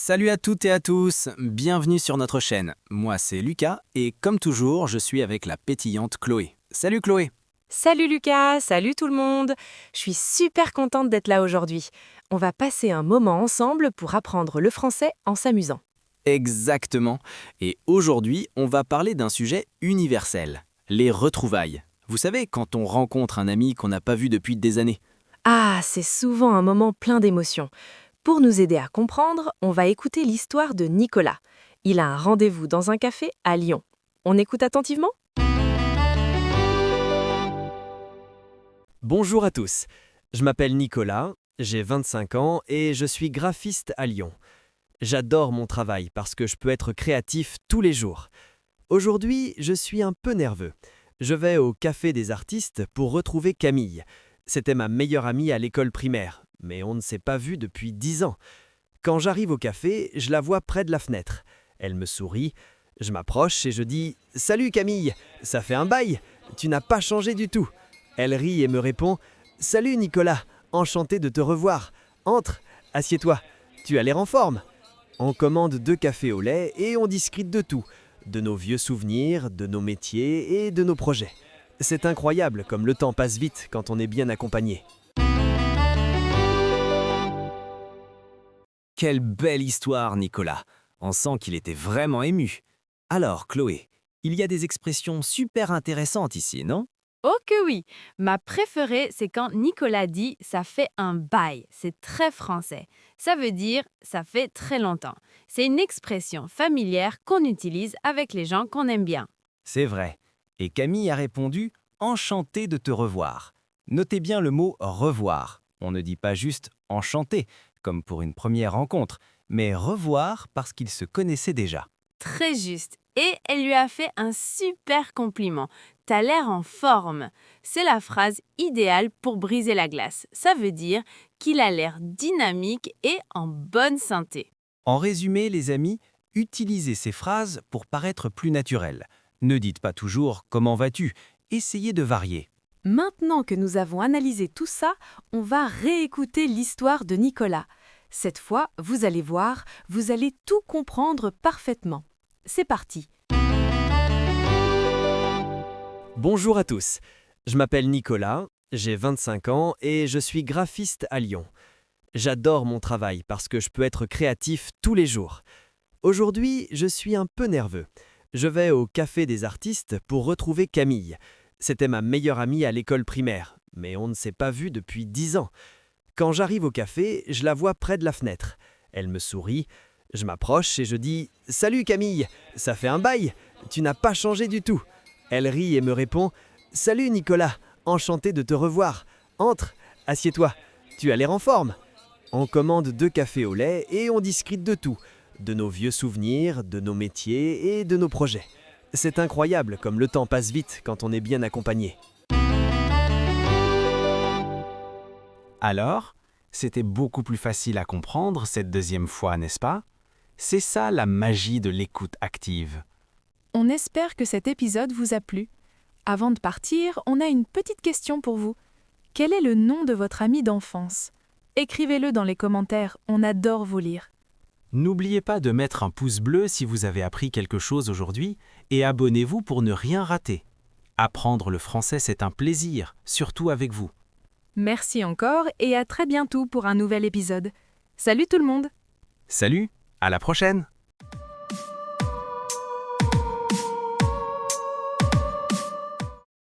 Salut à toutes et à tous, bienvenue sur notre chaîne. Moi c'est Lucas et comme toujours je suis avec la pétillante Chloé. Salut Chloé. Salut Lucas, salut tout le monde. Je suis super contente d'être là aujourd'hui. On va passer un moment ensemble pour apprendre le français en s'amusant. Exactement. Et aujourd'hui on va parler d'un sujet universel, les retrouvailles. Vous savez, quand on rencontre un ami qu'on n'a pas vu depuis des années. Ah, c'est souvent un moment plein d'émotions. Pour nous aider à comprendre, on va écouter l'histoire de Nicolas. Il a un rendez-vous dans un café à Lyon. On écoute attentivement ? Bonjour à tous, je m'appelle Nicolas, j'ai 25 ans et je suis graphiste à Lyon. J'adore mon travail parce que je peux être créatif tous les jours. Aujourd'hui, je suis un peu nerveux. Je vais au Café des artistes pour retrouver Camille. C'était ma meilleure amie à l'école primaire, mais on ne s'est pas vu depuis 10 ans. Quand j'arrive au café, je la vois près de la fenêtre. Elle me sourit, je m'approche et je dis « Salut Camille, ça fait un bail, tu n'as pas changé du tout ». Elle rit et me répond « Salut Nicolas, enchanté de te revoir. Entre, assieds-toi, tu as l'air en forme ». On commande 2 cafés au lait et on discute de tout, de nos vieux souvenirs, de nos métiers et de nos projets. C'est incroyable comme le temps passe vite quand on est bien accompagné. Quelle belle histoire Nicolas. On sent qu'il était vraiment ému. Alors Chloé, il y a des expressions super intéressantes ici, non? Oh que oui! Ma préférée, c'est quand Nicolas dit « ça fait un bail ». C'est très français. Ça veut dire « ça fait très longtemps ». C'est une expression familière qu'on utilise avec les gens qu'on aime bien. C'est vrai. Et Camille a répondu « enchanté de te revoir ». Notez bien le mot « revoir ». On ne dit pas juste « enchanté », comme pour une première rencontre, mais « revoir » parce qu'ils se connaissaient déjà. Très juste. Et elle lui a fait un super compliment. « T'as l'air en forme ». C'est la phrase idéale pour briser la glace. Ça veut dire qu'il a l'air dynamique et en bonne santé. En résumé, les amis, utilisez ces phrases pour paraître plus naturels. Ne dites pas toujours « comment vas-tu ?» Essayez de varier. Maintenant que nous avons analysé tout ça, on va réécouter l'histoire de Nicolas. Cette fois, vous allez voir, vous allez tout comprendre parfaitement. C'est parti. Bonjour à tous, je m'appelle Nicolas, j'ai 25 ans et je suis graphiste à Lyon. J'adore mon travail parce que je peux être créatif tous les jours. Aujourd'hui, je suis un peu nerveux. Je vais au Café des artistes pour retrouver Camille. C'était ma meilleure amie à l'école primaire, mais on ne s'est pas vu depuis 10 ans. Quand j'arrive au café, je la vois près de la fenêtre. Elle me sourit, je m'approche et je dis « Salut Camille, ça fait un bail, tu n'as pas changé du tout ». Elle rit et me répond « Salut Nicolas, enchanté de te revoir. Entre, assieds-toi, tu as l'air en forme ». On commande 2 cafés au lait et on discute de tout, de nos vieux souvenirs, de nos métiers et de nos projets. C'est incroyable comme le temps passe vite quand on est bien accompagné. Alors, c'était beaucoup plus facile à comprendre cette deuxième fois, n'est-ce pas? C'est ça la magie de l'écoute active. On espère que cet épisode vous a plu. Avant de partir, on a une petite question pour vous. Quel est le nom de votre ami d'enfance? Écrivez-le dans les commentaires, on adore vous lire. N'oubliez pas de mettre un pouce bleu si vous avez appris quelque chose aujourd'hui et abonnez-vous pour ne rien rater. Apprendre le français, c'est un plaisir, surtout avec vous. Merci encore et à très bientôt pour un nouvel épisode. Salut tout le monde! Salut, à la prochaine!